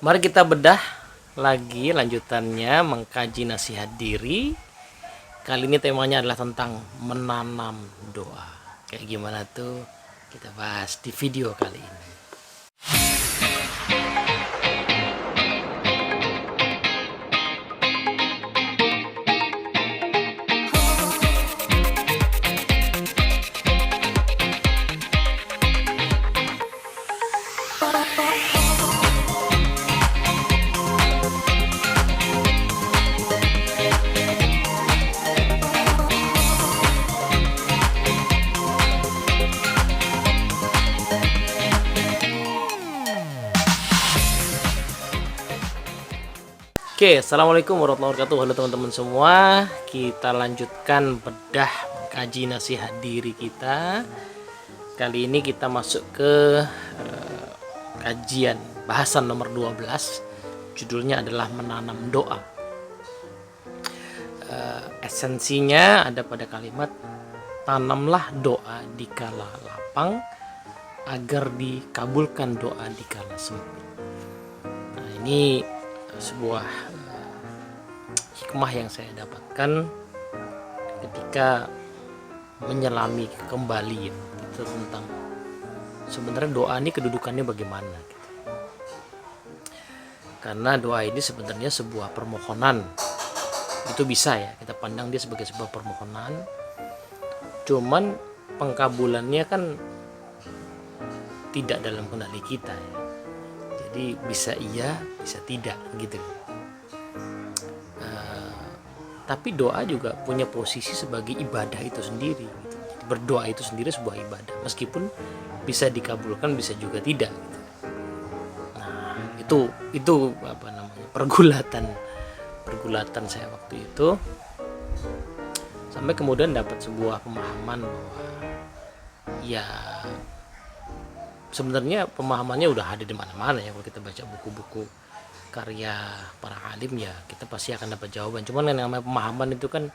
Mari kita bedah lagi lanjutannya mengkaji nasihat diri. Kali ini temanya adalah tentang menanam doa. Kayak gimana tuh? Kita bahas di video kali ini. Oke, assalamualaikum warahmatullahi wabarakatuh. Halo teman-teman semua, kita lanjutkan bedah kaji nasihat diri kita. Kali ini kita masuk ke kajian bahasan nomor 12. Judulnya adalah menanam doa. Esensinya ada pada kalimat tanamlah doa di kala lapang agar dikabulkan doa di kala sempit. Nah, ini sebuah hikmah yang saya dapatkan ketika menyelami kembali itu tentang sebenarnya doa ini kedudukannya bagaimana gitu. Karena doa ini sebenarnya sebuah permohonan, itu bisa ya kita pandang dia sebagai sebuah permohonan, cuman pengkabulannya kan tidak dalam kendali kita ya. Jadi bisa iya, bisa tidak gitu. Tapi doa juga punya posisi sebagai ibadah itu sendiri. Gitu. Jadi berdoa itu sendiri sebuah ibadah, meskipun bisa dikabulkan, bisa juga tidak. Gitu. Nah itu apa namanya pergulatan saya waktu itu, sampai kemudian dapat sebuah pemahaman bahwa ya sebenarnya pemahamannya udah ada di mana-mana ya. Kalau kita baca buku-buku karya para alim ya kita pasti akan dapat jawaban. Cuman yang namanya pemahaman itu kan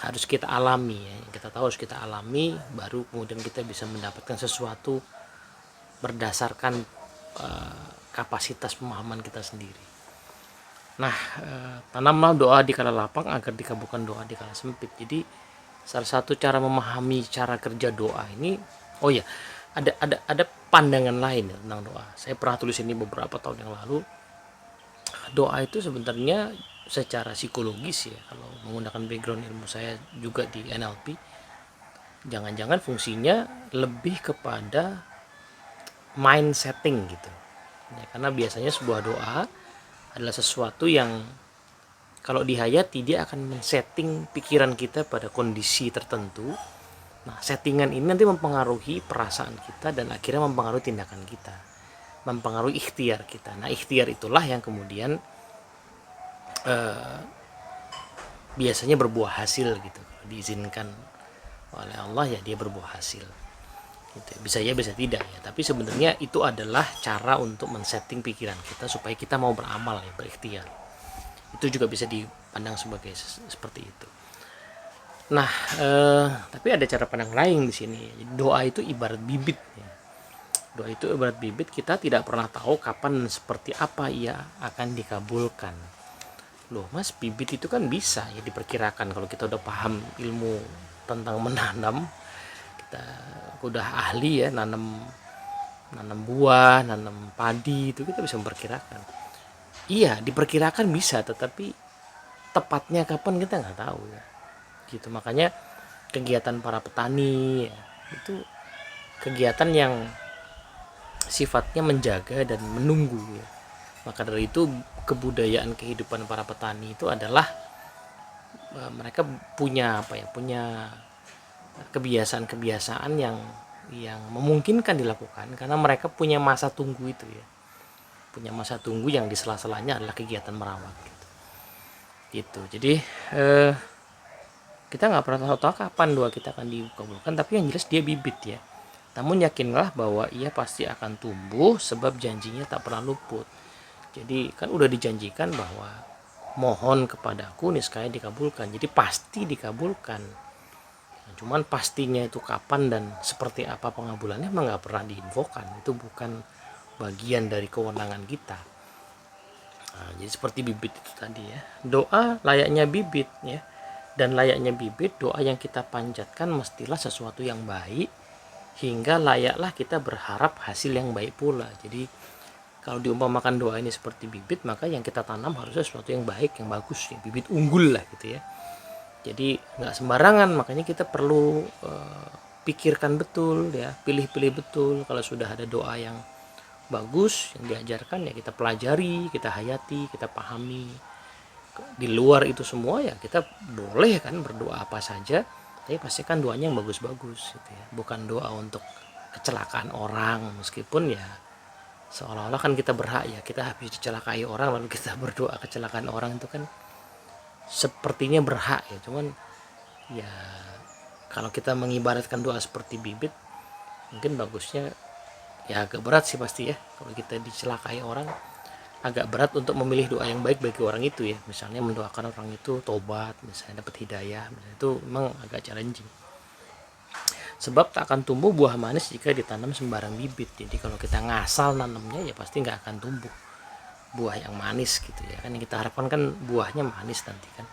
harus kita alami ya. Kita tahu harus kita alami, baru kemudian kita bisa mendapatkan sesuatu berdasarkan kapasitas pemahaman kita sendiri. Nah, tanamlah doa di kala lapang agar dikabulkan doa di kala sempit. Jadi salah satu cara memahami cara kerja doa ini, oh ya, ada pandangan lain ya tentang doa. Saya pernah tulis ini beberapa tahun yang lalu. Doa itu sebenarnya secara psikologis ya, kalau menggunakan background ilmu saya juga di NLP, jangan-jangan fungsinya lebih kepada mind setting gitu ya, karena biasanya sebuah doa adalah sesuatu yang kalau dihayati dia akan men-setting pikiran kita pada kondisi tertentu. Nah, settingan ini nanti mempengaruhi perasaan kita dan akhirnya mempengaruhi tindakan kita, mempengaruhi ikhtiar kita. Nah, ikhtiar itulah yang kemudian biasanya berbuah hasil gitu. Diizinkan oleh Allah ya dia berbuah hasil. Gitu. Bisa ya, bisa tidak ya. Tapi sebenarnya itu adalah cara untuk men-setting pikiran kita supaya kita mau beramal ya, berikhtiar. Itu juga bisa dipandang sebagai seperti itu. Nah, tapi ada cara pandang lain di sini. Doa itu ibarat bibit ya. Doa itu ibarat bibit, kita tidak pernah tahu kapan dan seperti apa ia akan dikabulkan. Loh mas, bibit itu kan bisa ya diperkirakan. Kalau kita udah paham ilmu tentang menanam, kita udah ahli ya nanam buah, nanam padi, itu kita bisa memperkirakan. Iya, diperkirakan bisa, tetapi tepatnya kapan kita nggak tahu ya. Gitu, makanya kegiatan para petani ya, itu kegiatan yang sifatnya menjaga dan menunggu ya. Maka dari itu kebudayaan kehidupan para petani itu adalah mereka punya punya kebiasaan-kebiasaan yang memungkinkan dilakukan karena mereka punya masa tunggu itu ya. Punya masa tunggu yang di sela-selanya adalah kegiatan merawat gitu. Jadi kita nggak pernah tahu kapan doa kita akan dikabulkan, tapi yang jelas dia bibit ya. Namun yakinlah bahwa ia pasti akan tumbuh sebab janjinya tak pernah luput. Jadi kan udah dijanjikan bahwa mohon kepadaku niscaya dikabulkan. Jadi pasti dikabulkan. Cuman pastinya itu kapan dan seperti apa pengabulannya emang nggak pernah diinfokan. Itu bukan bagian dari kewenangan kita. Nah, jadi seperti bibit itu tadi ya, doa layaknya bibit ya, dan layaknya bibit doa yang kita panjatkan mestilah sesuatu yang baik, hingga layaklah kita berharap hasil yang baik pula. Jadi kalau diumpamakan doa ini seperti bibit, maka yang kita tanam harusnya sesuatu yang baik, yang bagus, ya, bibit unggul lah gitu ya. Jadi nggak sembarangan, makanya kita perlu pikirkan betul ya, pilih-pilih betul. Kalau sudah ada doa yang bagus yang diajarkan, ya kita pelajari, kita hayati, kita pahami. Di luar itu semua ya kita boleh kan berdoa apa saja, tapi pastikan doanya yang bagus-bagus gitu ya, bukan doa untuk kecelakaan orang. Meskipun ya seolah-olah kan kita berhak ya, kita habis dicelakai orang lalu kita berdoa kecelakaan orang, itu kan sepertinya berhak ya. Cuman ya kalau kita mengibaratkan doa seperti bibit, mungkin bagusnya ya agak berat sih pasti ya, kalau kita dicelakai orang agak berat untuk memilih doa yang baik bagi orang itu ya. Misalnya mendoakan orang itu tobat, misalnya dapat hidayah, misalnya, itu memang agak challenging. Sebab tak akan tumbuh buah manis jika ditanam sembarang bibit. Jadi kalau kita ngasal nanamnya ya pasti nggak akan tumbuh buah yang manis gitu ya kan. Yang kita harapkan kan buahnya manis nanti kan.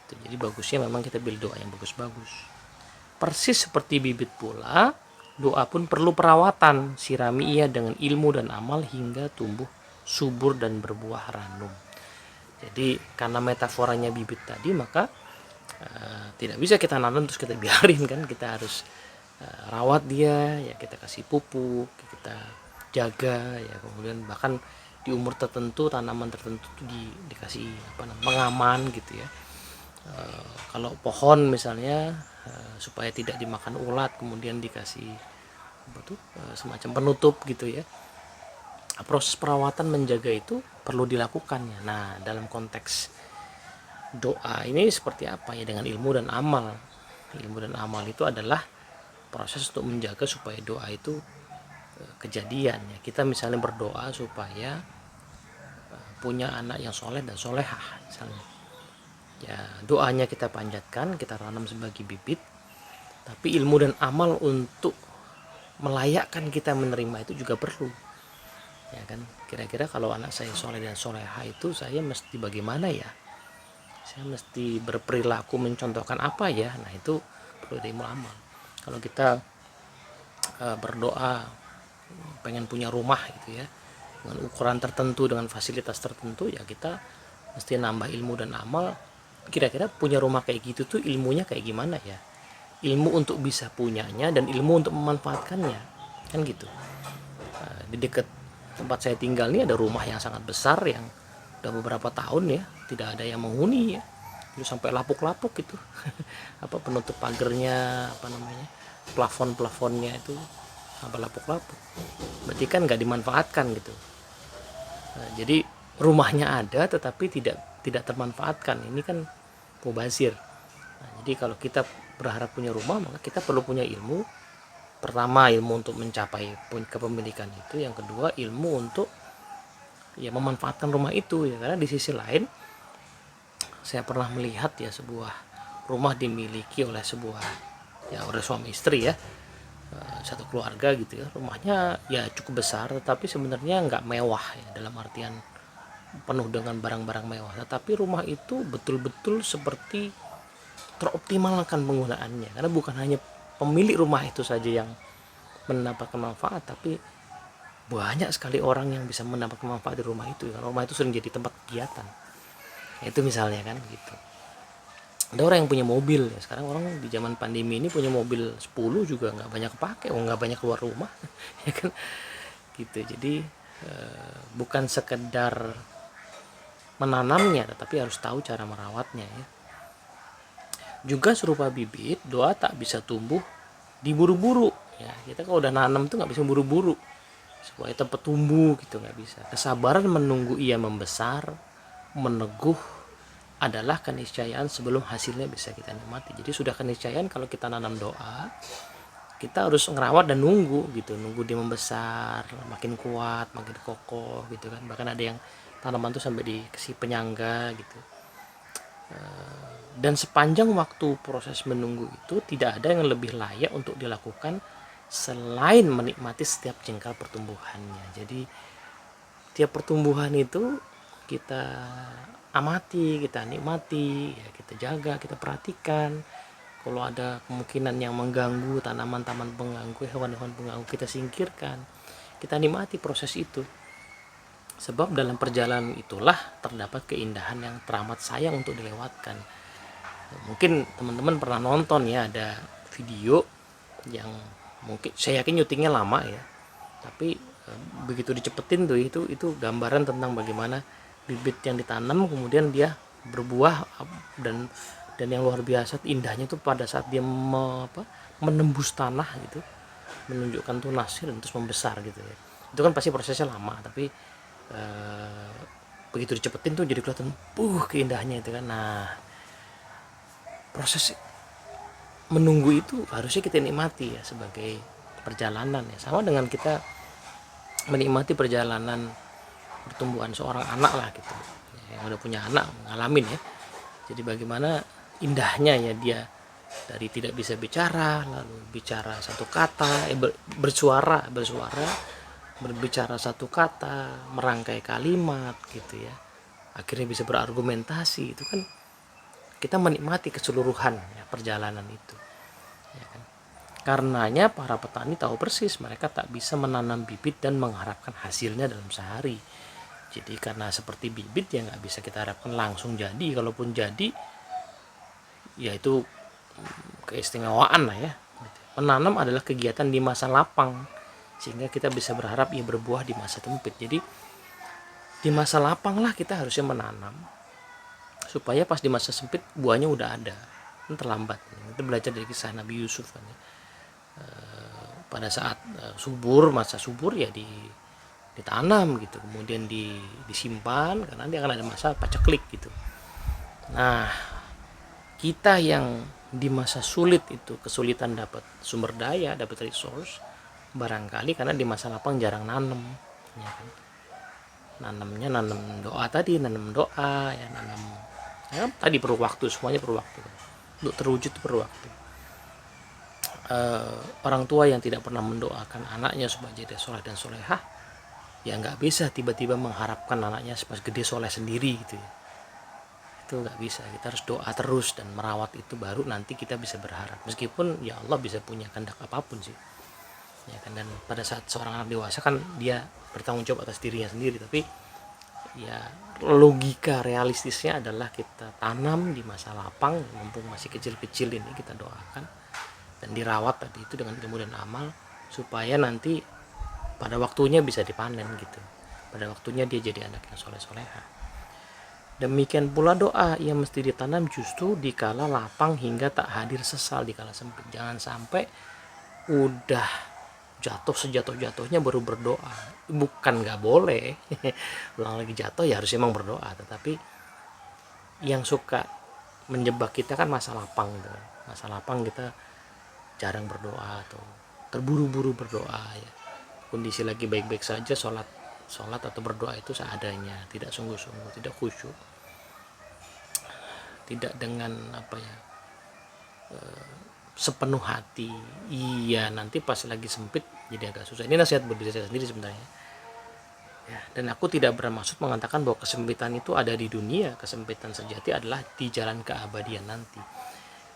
Jadi bagusnya memang kita pilih doa yang bagus-bagus. Persis seperti bibit pula, doa pun perlu perawatan. Sirami ia dengan ilmu dan amal hingga tumbuh subur dan berbuah ranum. Jadi karena metaforanya bibit tadi, maka tidak bisa kita nanam terus kita biarin kan. Kita harus rawat dia ya, kita kasih pupuk, kita jaga ya, kemudian bahkan di umur tertentu tanaman tertentu tuh dikasih pengaman gitu ya. Kalau pohon misalnya supaya tidak dimakan ulat, kemudian dikasih semacam penutup gitu ya. Proses perawatan menjaga itu perlu dilakukan ya. Nah, dalam konteks doa ini seperti apa ya, dengan ilmu dan amal. Ilmu dan amal itu adalah proses untuk menjaga supaya doa itu kejadian ya. Kita misalnya berdoa supaya punya anak yang soleh dan solehah misalnya ya, doanya kita panjatkan, kita tanam sebagai bibit, tapi ilmu dan amal untuk melayakkan kita menerima itu juga perlu ya kan. Kira-kira kalau anak saya soleh dan solehah itu saya mesti bagaimana ya, saya mesti berperilaku mencontohkan apa ya. Nah itu perlu ilmu amal. Kalau kita berdoa pengen punya rumah gitu ya, dengan ukuran tertentu, dengan fasilitas tertentu, ya kita mesti nambah ilmu dan amal. Kira-kira punya rumah kayak gitu tuh ilmunya kayak gimana ya, ilmu untuk bisa punyanya dan ilmu untuk memanfaatkannya kan gitu. Di dekat tempat saya tinggal ini ada rumah yang sangat besar yang udah beberapa tahun ya tidak ada yang menghuni ya, itu sampai lapuk-lapuk gitu apa penutup pagernya, apa namanya, plafon-plafonnya itu sampai lapuk-lapuk, berarti kan nggak dimanfaatkan gitu. Jadi rumahnya ada tetapi tidak termanfaatkan, ini kan mubazir. Jadi kalau kita berharap punya rumah, maka kita perlu punya ilmu. Pertama, ilmu untuk mencapai kepemilikan itu. Yang kedua, ilmu untuk ya memanfaatkan rumah itu ya. Karena di sisi lain saya pernah melihat ya sebuah rumah dimiliki oleh oleh suami istri ya, satu keluarga gitu ya. Rumahnya ya cukup besar, tetapi sebenarnya nggak mewah ya, dalam artian penuh dengan barang-barang mewah. Tetapi rumah itu betul-betul seperti teroptimalkan penggunaannya, karena bukan hanya pemilik rumah itu saja yang mendapatkan manfaat, tapi banyak sekali orang yang bisa mendapatkan manfaat di rumah itu. Karena rumah itu sering jadi tempat kegiatan. Itu misalnya kan gitu. Ada orang yang punya mobil ya, sekarang orang di zaman pandemi ini punya mobil 10 juga nggak banyak kepake, nggak banyak keluar rumah ya kan gitu. Jadi bukan sekedar menanamnya, tetapi harus tahu cara merawatnya ya. Juga serupa bibit, doa tak bisa tumbuh diburu-buru ya. Kita kalau udah nanam tuh nggak bisa buru-buru supaya tempat tumbuh gitu, nggak bisa. Kesabaran menunggu ia membesar, meneguh adalah keniscayaan sebelum hasilnya bisa kita nikmati. Jadi sudah keniscayaan kalau kita nanam doa, kita harus ngerawat dan nunggu gitu, nunggu dia membesar, makin kuat, makin kokoh gitu kan. Bahkan ada yang tanaman tuh sampai dikasih penyangga gitu. Dan sepanjang waktu proses menunggu itu tidak ada yang lebih layak untuk dilakukan selain menikmati setiap jengkal pertumbuhannya. Jadi tiap pertumbuhan itu kita amati, kita nikmati, ya kita jaga, kita perhatikan. Kalau ada kemungkinan yang mengganggu, tanaman-tanaman pengganggu, hewan-hewan pengganggu, kita singkirkan. Kita nikmati proses itu. Sebab dalam perjalanan itulah terdapat keindahan yang teramat sayang untuk dilewatkan. Mungkin teman-teman pernah nonton ya, ada video yang mungkin saya yakin syutingnya lama ya, tapi begitu dicepetin tuh itu gambaran tentang bagaimana bibit yang ditanam kemudian dia berbuah, dan yang luar biasa indahnya tuh pada saat dia menembus tanah gitu, menunjukkan tunas dan terus membesar gitu ya. Itu kan pasti prosesnya lama, tapi begitu dicepetin tuh jadi kelihatan keindahannya itu kan. Nah, proses menunggu itu harusnya kita nikmati ya sebagai perjalanan ya, sama dengan kita menikmati perjalanan pertumbuhan seorang anak lah gitu, yang udah punya anak ngalamin ya. Jadi bagaimana indahnya ya dia dari tidak bisa bicara lalu bicara satu kata, bersuara berbicara satu kata, merangkai kalimat gitu ya, akhirnya bisa berargumentasi. Itu kan kita menikmati keseluruhan ya, perjalanan itu ya kan? Karenanya para petani tahu persis mereka tak bisa menanam bibit dan mengharapkan hasilnya dalam sehari. Jadi karena seperti bibit ya nggak bisa kita harapkan langsung jadi. Kalaupun jadi ya itu keistimewaan lah ya. Menanam adalah kegiatan di masa lapang, sehingga kita bisa berharap ia berbuah di masa sempit. Jadi di masa lapang lah kita harusnya menanam, supaya pas di masa sempit buahnya udah ada. Ini terlambat. Kita belajar dari kisah Nabi Yusuf kan ya. Pada saat masa subur ya ditanam gitu, kemudian disimpan karena nanti akan ada masa paceklik gitu. Nah, kita yang di masa sulit itu kesulitan dapat sumber daya, dapat resource, barangkali karena di masa lapang jarang nanam ya kan. Nanam doa tadi, nanam doa ya, nanam ya, tadi perlu waktu, semuanya perlu waktu untuk terwujud, perlu waktu. Orang tua yang tidak pernah mendoakan anaknya supaya jadi soleh dan solehah ya nggak bisa tiba-tiba mengharapkan anaknya pas gede soleh sendiri gitu ya. Itu nggak bisa. Kita harus doa terus dan merawat itu, baru nanti kita bisa berharap. Meskipun ya Allah bisa punya kehendak apapun sih ya kan. Dan pada saat seorang anak dewasa kan dia bertanggung jawab atas dirinya sendiri, tapi ya logika realistisnya adalah kita tanam di masa lapang, mumpung masih kecil-kecil ini kita doakan dan dirawat tadi itu dengan ilmu dan amal, supaya nanti pada waktunya bisa dipanen gitu, pada waktunya dia jadi anak yang soleh-soleha. Demikian pula doa yang mesti ditanam justru di kala lapang hingga tak hadir sesal di kala sempit. Jangan sampai udah jatuh sejatuh-jatuhnya baru berdoa. Bukan nggak boleh ulang lagi jatuh ya harus emang berdoa, tetapi yang suka menjebak kita kan masa lapang tuh. Masa lapang kita jarang berdoa atau terburu-buru berdoa ya. Kondisi lagi baik-baik saja, sholat atau berdoa itu seadanya, tidak sungguh-sungguh, tidak khusyuk, tidak dengan sepenuh hati. Iya, nanti pas lagi sempit jadi agak susah. Ini nasihat buat diri saya sendiri sebenarnya ya. Dan aku tidak bermaksud mengatakan bahwa kesempitan itu ada di dunia. Kesempitan sejati adalah di jalan keabadian nanti.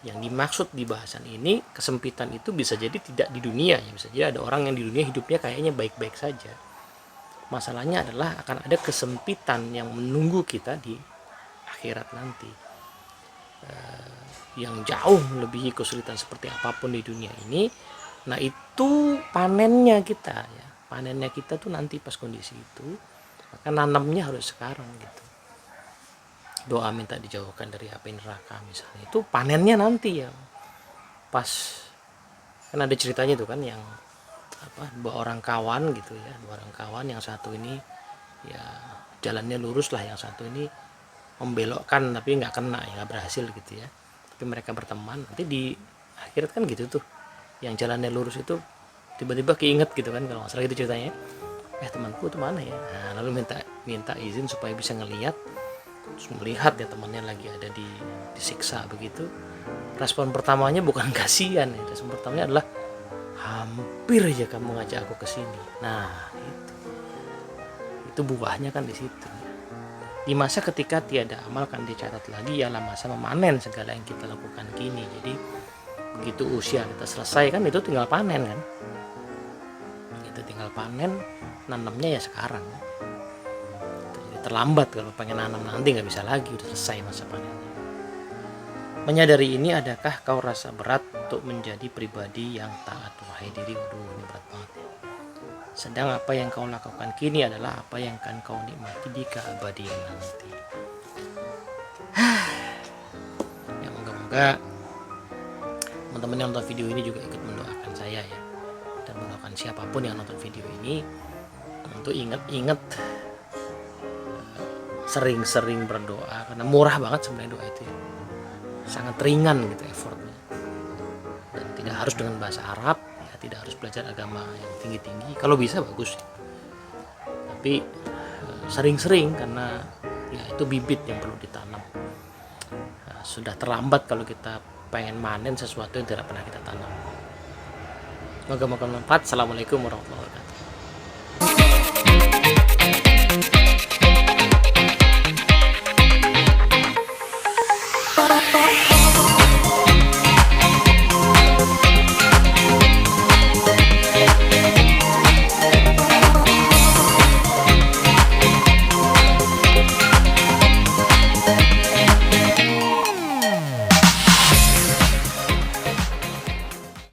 Yang dimaksud di bahasan ini, kesempitan itu bisa jadi tidak di dunia ya. Bisa jadi ada orang yang di dunia hidupnya kayaknya baik-baik saja. Masalahnya adalah akan ada kesempitan yang menunggu kita di akhirat nanti, yang jauh melebihi kesulitan seperti apapun di dunia ini. Nah, itu panennya kita ya. Panennya kita tuh nanti pas kondisi itu, maka nanamnya harus sekarang gitu. Doa minta dijauhkan dari api neraka misalnya, itu panennya nanti ya. Pas kan ada ceritanya tuh kan, yang dua orang kawan gitu ya, dua orang kawan, yang satu ini ya jalannya lurus lah, yang satu ini membelokkan tapi nggak kena ya, nggak berhasil gitu ya, tapi mereka berteman. Nanti di akhirat kan gitu tuh, yang jalannya lurus itu tiba-tiba keinget gitu kan, kalau nggak salah gitu ceritanya, temanku tuh mana ya. Nah, lalu minta izin supaya bisa ngelihat, terus melihat ya temannya lagi ada disiksa begitu. Respon pertamanya bukan kasihan ya, respon pertamanya adalah hampir aja kamu ngajak aku ke sini. Nah, itu buahnya kan di situ. Di masa ketika tiada amal kan dicatat lagi, ialah masa memanen segala yang kita lakukan kini. Jadi begitu usia kita selesai kan itu tinggal panen kan. Itu tinggal panen, nanamnya ya sekarang. Jadi terlambat kalau pengen nanam nanti nggak bisa lagi, udah selesai masa panennya. Menyadari ini, adakah kau rasa berat untuk menjadi pribadi yang taat? Wahai diri, waduh ini berat banget ya. Sedang apa yang kau lakukan kini adalah apa yang akan kau nikmati di keabadian nanti. Ya moga-moga teman-teman yang nonton video ini juga ikut mendoakan saya ya, dan mendoakan siapapun yang nonton video ini untuk ingat-ingat sering-sering berdoa, karena murah banget sebenarnya doa itu ya. Sangat ringan gitu effortnya, dan tidak harus dengan bahasa Arab ya, tidak harus belajar agama yang tinggi-tinggi, kalau bisa bagus ya. Tapi sering-sering, karena ya itu bibit yang perlu ditanam. Sudah terlambat kalau kita pengen manen sesuatu yang tidak pernah kita tanam. Moga-moga bermanfaat. Assalamualaikum warahmatullahi wabarakatuh.